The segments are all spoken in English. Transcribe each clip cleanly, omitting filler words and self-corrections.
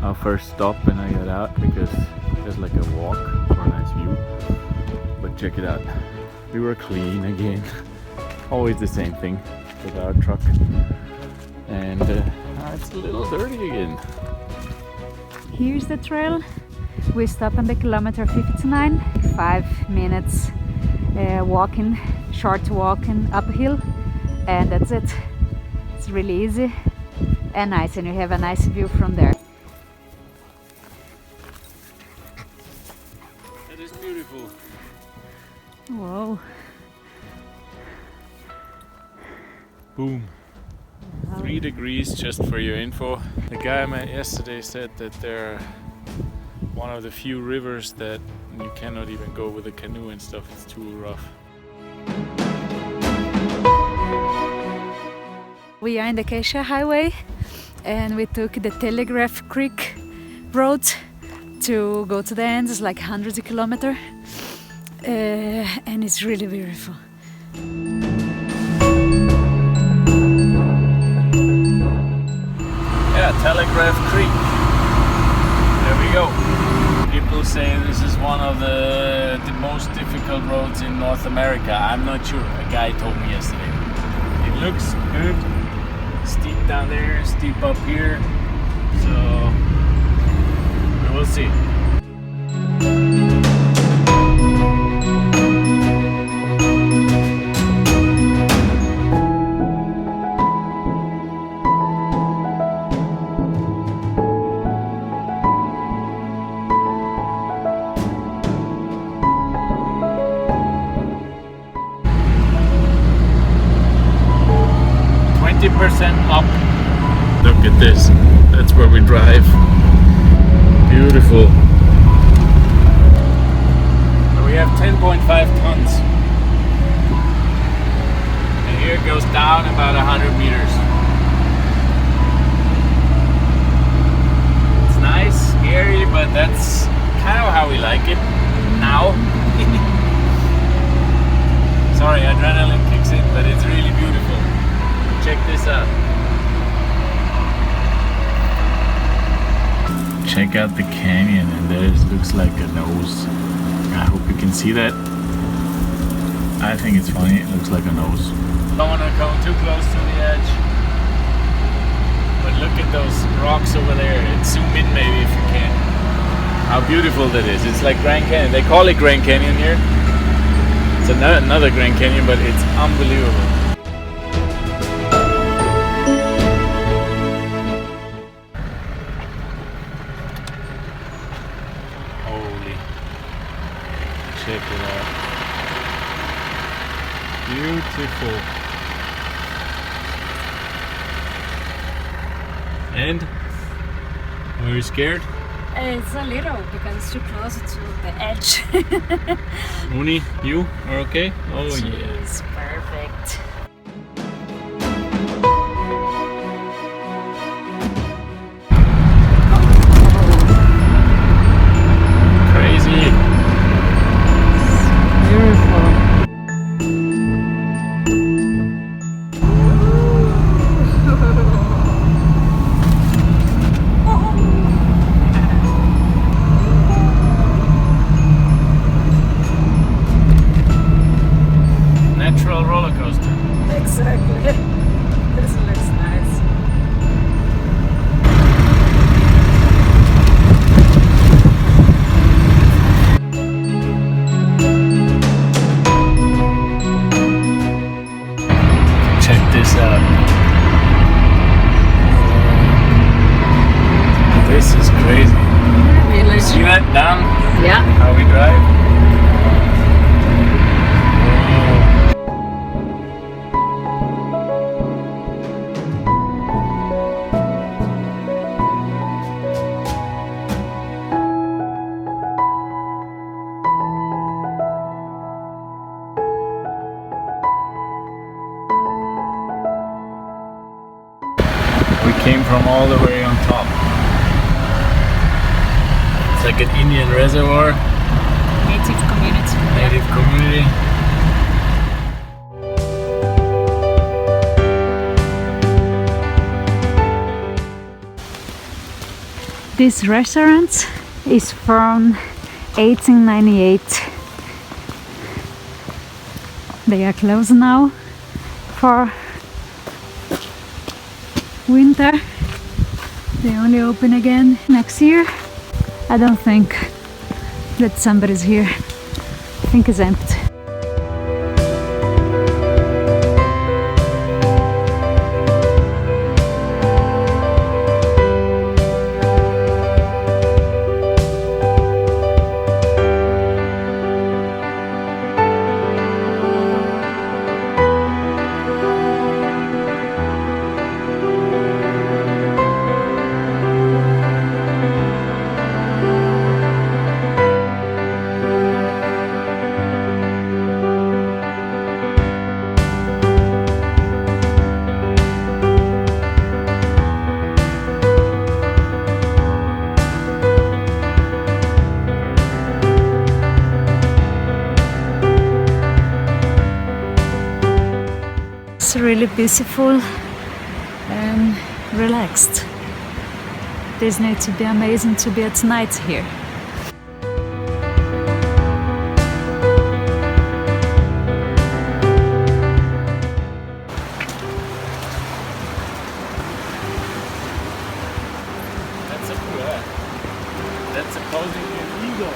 our first stop when I got out, because there's like a walk for a nice view. But check it out, we were clean again. Always the same thing with our truck, and it's a little dirty again. Here's the trail. We stop on the kilometer 59, 5 minutes walking, short walking uphill, and that's it. It's really easy and nice, and you have a nice view from there. That is beautiful. Whoa. Boom. 3 degrees, just for your info. The guy I met yesterday said that they're one of the few rivers that you cannot even go with a canoe and stuff, it's too rough. We are in the Acacia Highway, and we took the Telegraph Creek road to go to the end. It's like hundreds of kilometers, and it's really beautiful. Yeah, Telegraph Creek. There we go. People say this is one of the most difficult roads in North America. I'm not sure. A guy told me yesterday. It looks good. Steep down there, steep up here. So we will see. Up. Look at this. That's where we drive. Beautiful. And we have 10.5 tons. And here it goes down about 100 meters. It's nice, scary, but that's kind of how we like it now. Sorry, adrenaline kicks in, but it's really beautiful. Check this out. Check out the canyon, and there looks like a nose. I hope you can see that. I think it's funny, it looks like a nose. Don't want to go too close to the edge. But look at those rocks over there, and zoom in maybe if you can. How beautiful that is. It's like Grand Canyon. They call it Grand Canyon here. It's another Grand Canyon, but it's unbelievable. Check it out. Beautiful. And? Are you scared? It's a little, because it's too close to the edge. Uni, you are okay? Oh She's yeah. perfect. This is crazy. You see that down? Yeah. How we drive? We came from all the way on top. It's like an Indian reservoir. Native community. Native community. This restaurant is from 1898. They are closed now for winter. They only open again next year. I don't think that somebody's here. I think it's empty. It's really peaceful and relaxed. This needs to be amazing to be at night here. That's a bird. That's supposedly an eagle.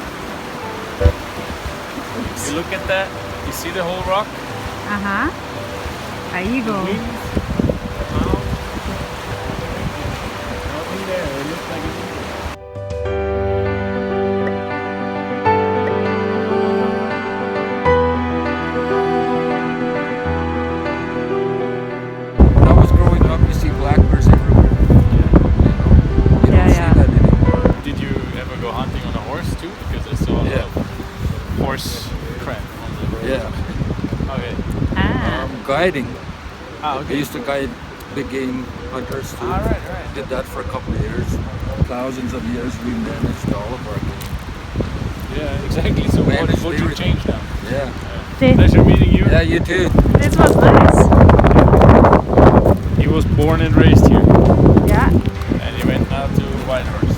You look at that, you see the whole rock? Uh-huh. A eagle. The wings, the mouth. Nothing there, it looks like an eagle. When I was growing up, you see blackbirds everywhere. You don't see that anymore. Did you ever go hunting on a horse too? Because I saw a lot of horse crap on the road. Yeah. Okay. Guiding. Ah, I okay. used to guide big game hunters too. Right. Did that for a couple of years. Thousands of years we managed all of our game. Yeah, exactly. So what you everything. changed now? Yeah. Pleasure meeting you. Yeah, you too. This was nice. He was born and raised here. Yeah. And he went now to Whitehorse.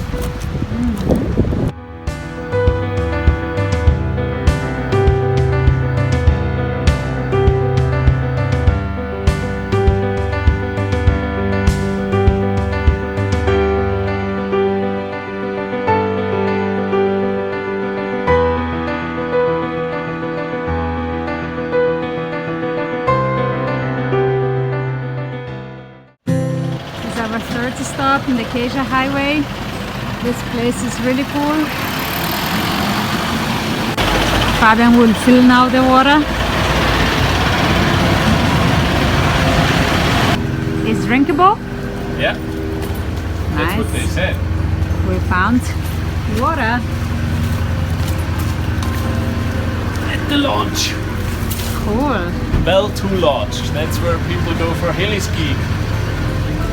It's our third stop in the Acacia Highway. This place is really cool. Fabian will fill now the water. It's drinkable. Yeah, that's what they Nice. said. We found water. At the lodge. Cool. Bell 2 Lodge. That's where people go for heli ski.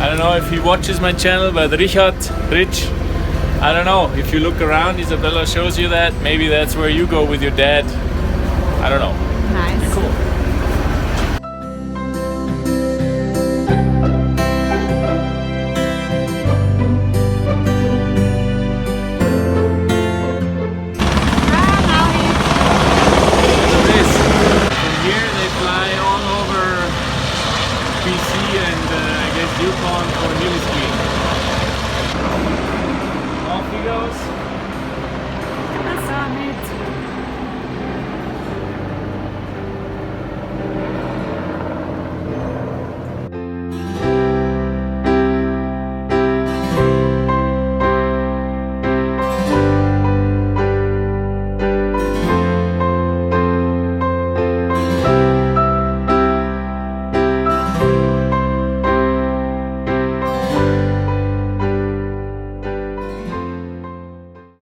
I don't know if he watches my channel, but Rich, I don't know. If you look around, Isabela shows you that. Maybe that's where you go with your dad. I don't know.